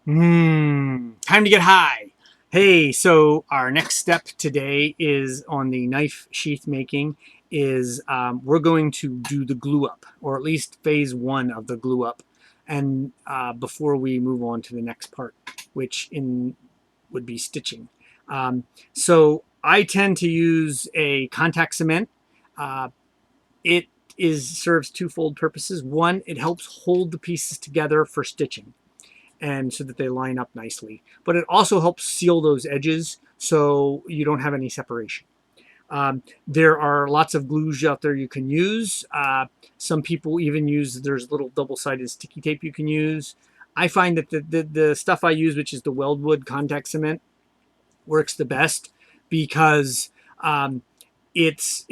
Time to get high. Hey, so our next step today is on the knife sheath making is we're going to do the glue up, or at least phase one of the glue up, and before we move on to the next part, which in would be stitching. So I tend to use a contact cement. Uh, it serves twofold purposes. One, it helps hold the pieces together for stitching and so that they line up nicely. But it also helps seal those edges so you don't have any separation. There are lots of glues out there you can use. Some people even use, there's little double-sided sticky tape you can use. I find that the stuff I use, which is the Weldwood contact cement, works the best because um, it's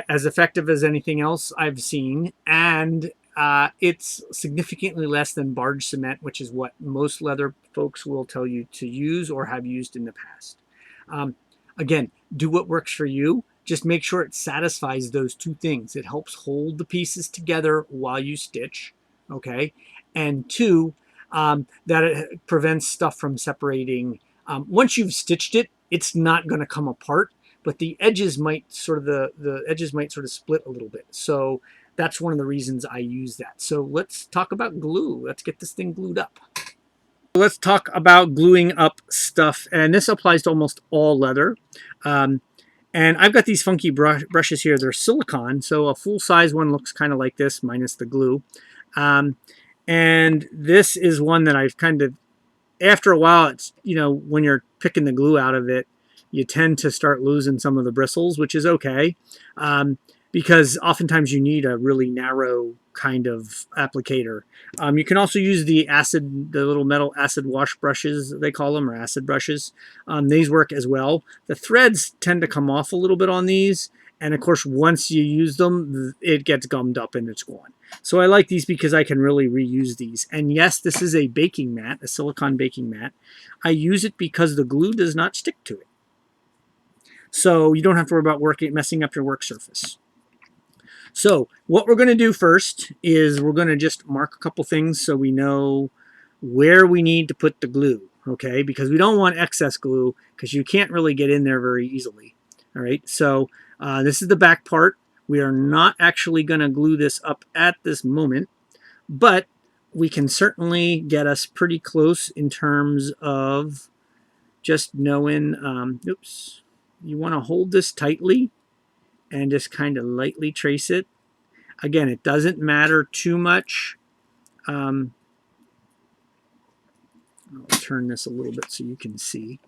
as effective as anything else I've seen, and it's significantly less than barge cement, which is what most leather folks will tell you to use or have used in the past. Um, Again, do what works for you. Just make sure it satisfies those two things. It helps hold the pieces together while you stitch, okay? And two, that it prevents stuff from separating. Once you've stitched it, it's not going to come apart, but the edges might sort of the edges might sort of split a little bit. So that's one of the reasons I use that. So let's talk about glue. Let's get this thing glued up. Let's talk about gluing up stuff, and this applies to almost all leather. Um, and I've got these funky brushes here. They're silicone, so a full-size one looks kind of like this, minus the glue. Um, and this is one that I've kind of, after a while, it's, when you're picking the glue out of it, you tend to start losing some of the bristles, which is okay, because oftentimes you need a really narrow kind of applicator. You can also use the little metal acid wash brushes, they call them, or acid brushes. These work as well. The threads tend to come off a little bit on these, and of course, once you use them, it gets gummed up and it's gone. So I like these because I can really reuse these. And yes, this is a baking mat, a silicone baking mat. I use it because the glue does not stick to it. So you don't have to worry about messing up your work surface. So what we're going to do first is we're going to just mark a couple things so we know where we need to put the glue, okay? Because we don't want excess glue because you can't really get in there very easily. All right, so this is the back part. We are not actually going to glue this up at this moment, but we can certainly get us pretty close in terms of just knowing, oops, you want to hold this tightly and just kind of lightly trace it. Again, it doesn't matter too much. I'll turn this a little bit so you can see.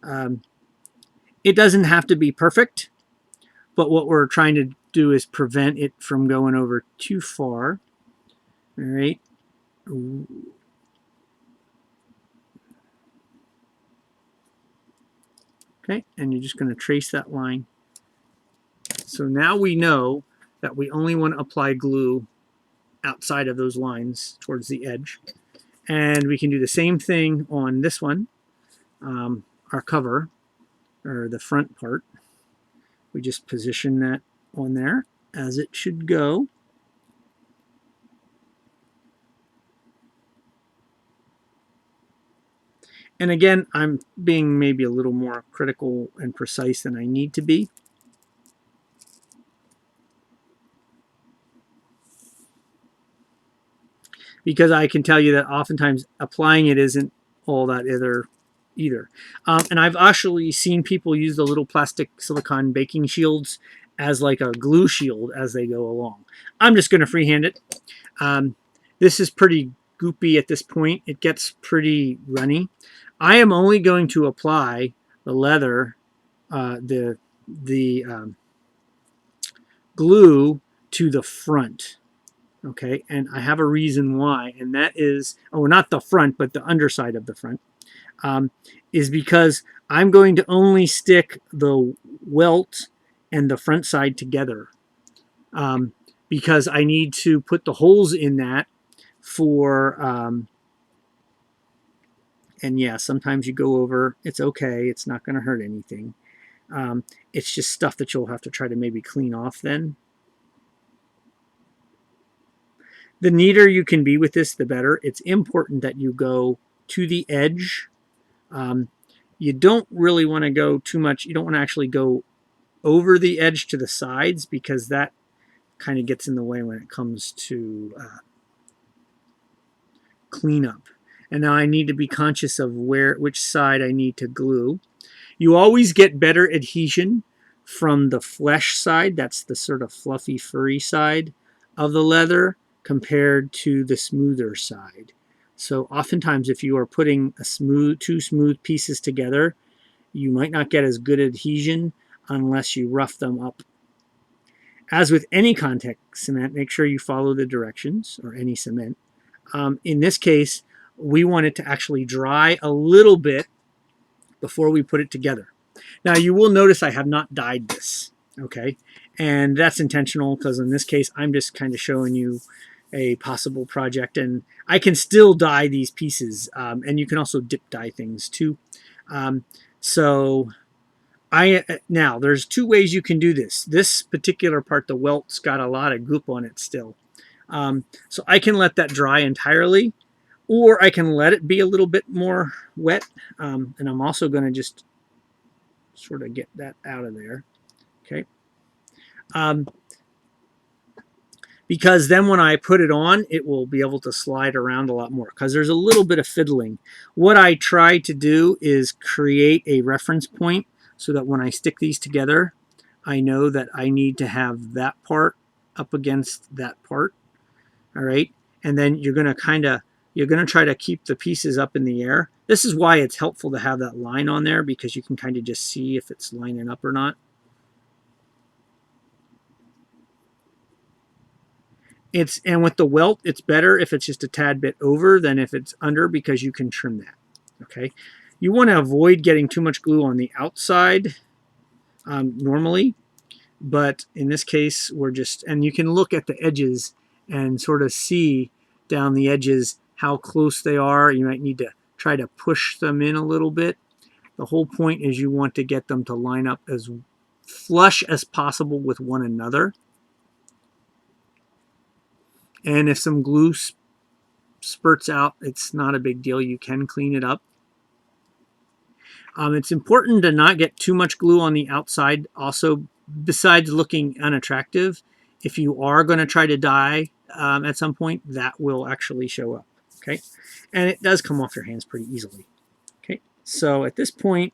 It doesn't have to be perfect, but what we're trying to do is prevent it from going over too far. All right. Okay, and you're just going to trace that line. So now we know that we only want to apply glue outside of those lines towards the edge. And we can do the same thing on this one, our cover, or the front part. We just position that on there as it should go. And again, I'm being maybe a little more critical and precise than I need to be. Because I can tell you that oftentimes applying it isn't all that either. And I've actually seen people use the little plastic silicone baking shields as like a glue shield as they go along. I'm just going to freehand it. This is pretty goopy at this point. It gets pretty runny. I am only going to apply the leather, the glue to the front. Okay, and I have a reason why, and that is, oh, not the front, but the underside of the front, is because I'm going to only stick the welt and the front side together, because I need to put the holes in that for, and yeah, sometimes you go over, it's okay, it's not going to hurt anything. It's just stuff that you'll have to try to maybe clean off then. The neater you can be with this, the better. It's important that you go to the edge. You don't really want to go too much. You don't want to actually go over the edge to the sides, because that kind of gets in the way when it comes to cleanup. And now I need to be conscious of which side I need to glue. You always get better adhesion from the flesh side. That's the sort of fluffy, furry side of the leather compared to the smoother side. So oftentimes if you are putting two smooth pieces together, you might not get as good adhesion unless you rough them up. As with any contact cement, make sure you follow the directions, or any cement. In this case, we want it to actually dry a little bit before we put it together. Now you will notice I have not dyed this, okay? And that's intentional, because in this case, I'm just kind of showing you a possible project, and I can still dye these pieces, and you can also dip dye things too. Now there's two ways you can do this. This particular part, the welt's got a lot of goop on it still. So I can let that dry entirely, or I can let it be a little bit more wet. And I'm also going to just sort of get that out of there. Okay. Because then when I put it on, it will be able to slide around a lot more, because there's a little bit of fiddling. What I try to do is create a reference point so that when I stick these together, I know that I need to have that part up against that part. All right. And then you're going to try to keep the pieces up in the air. This is why it's helpful to have that line on there, because you can kind of just see if it's lining up or not. And with the welt, it's better if it's just a tad bit over than if it's under, because you can trim that. Okay. You want to avoid getting too much glue on the outside normally, but in this case, and you can look at the edges and sort of see down the edges how close they are. You might need to try to push them in a little bit. The whole point is you want to get them to line up as flush as possible with one another. And if some glue spurts out, it's not a big deal. You can clean it up. It's important to not get too much glue on the outside. Also, besides looking unattractive, if you are going to try to dye at some point, that will actually show up. Okay, and it does come off your hands pretty easily. Okay, so at this point,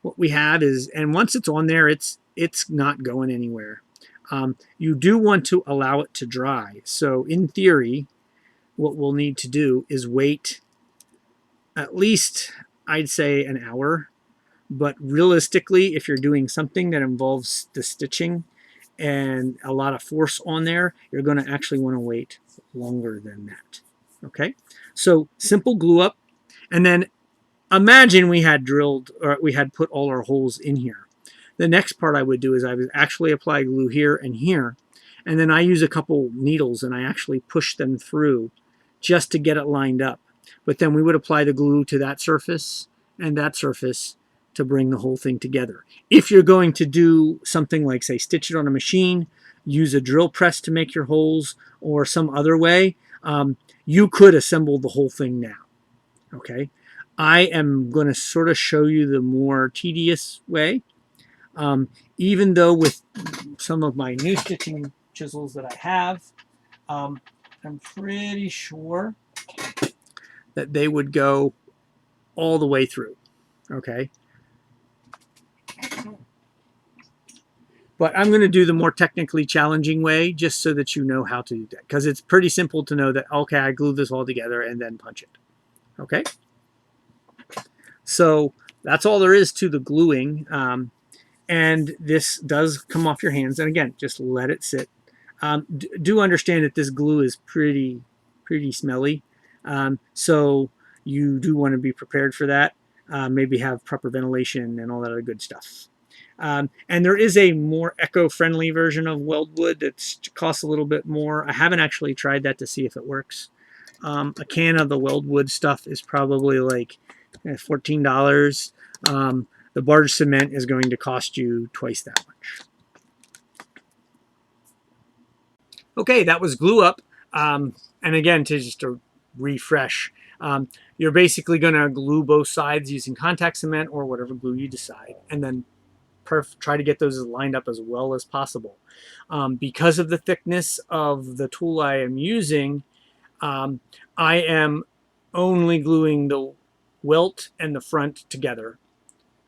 what we have is, and once it's on there, it's not going anywhere. You do want to allow it to dry. So in theory, what we'll need to do is wait at least, I'd say, an hour. But realistically, if you're doing something that involves the stitching and a lot of force on there, you're going to actually want to wait longer than that. Okay, so simple glue up, and then imagine we had drilled, or we had put all our holes in here. The next part I would do is I would actually apply glue here and here, and then I use a couple needles and I actually push them through just to get it lined up. But then we would apply the glue to that surface and that surface to bring the whole thing together. If you're going to do something like, say, stitch it on a machine, use a drill press to make your holes, or some other way, you could assemble the whole thing now. Okay, I am going to sort of show you the more tedious way. Even though with some of my new stitching chisels that I have, I'm pretty sure that they would go all the way through. Okay. But I'm going to do the more technically challenging way, just so that you know how to do that. Because it's pretty simple to know that, okay, I glue this all together and then punch it. Okay. So that's all there is to the gluing. And this does come off your hands. And again, just let it sit. Do understand that this glue is pretty smelly. So you do want to be prepared for that. Maybe have proper ventilation and all that other good stuff. And there is a more eco-friendly version of weldwood that costs a little bit more. I haven't actually tried that to see if it works. A can of the weldwood stuff is probably like $14. The barge cement is going to cost you twice that much. Okay, that was glue up. And again, just to refresh, You're basically going to glue both sides using contact cement or whatever glue you decide, and then try to get those lined up as well as possible. Because of the thickness of the tool I am using, um, I am only gluing the welt and the front together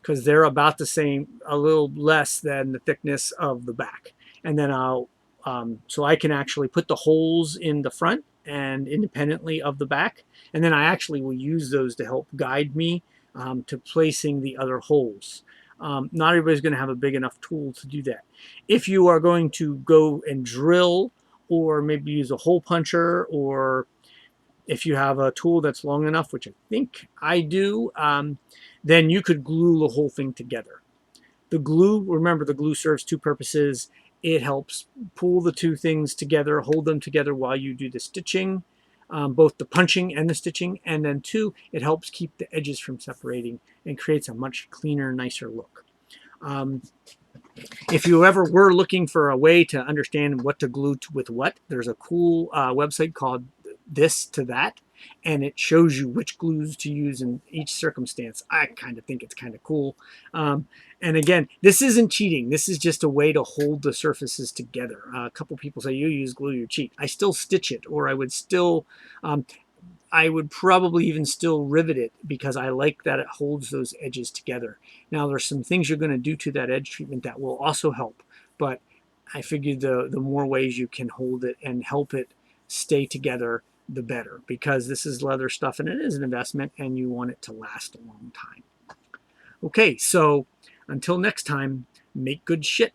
because they're about the same, a little less than the thickness of the back. And then so I can actually put the holes in the front and independently of the back. And then I actually will use those to help guide me to placing the other holes. Not everybody's going to have a big enough tool to do that. If you are going to go and drill, or maybe use a hole puncher, or if you have a tool that's long enough, which I think I do, then you could glue the whole thing together. The glue, remember, the glue serves two purposes. It helps pull the two things together, hold them together while you do the stitching, both the punching and the stitching. And then two, it helps keep the edges from separating and creates a much cleaner, nicer look. If you ever were looking for a way to understand what to glue with what, there's a cool website called This to That, and it shows you which glues to use in each circumstance. I kind of think it's kind of cool. And again, this isn't cheating. This is just a way to hold the surfaces together. A couple people say you use glue, you cheat. I still stitch it, or I would probably even still rivet it because I like that it holds those edges together. Now there's some things you're going to do to that edge treatment that will also help, but I figured the more ways you can hold it and help it stay together, the better, because this is leather stuff and it is an investment and you want it to last a long time. Okay, so until next time, make good shit.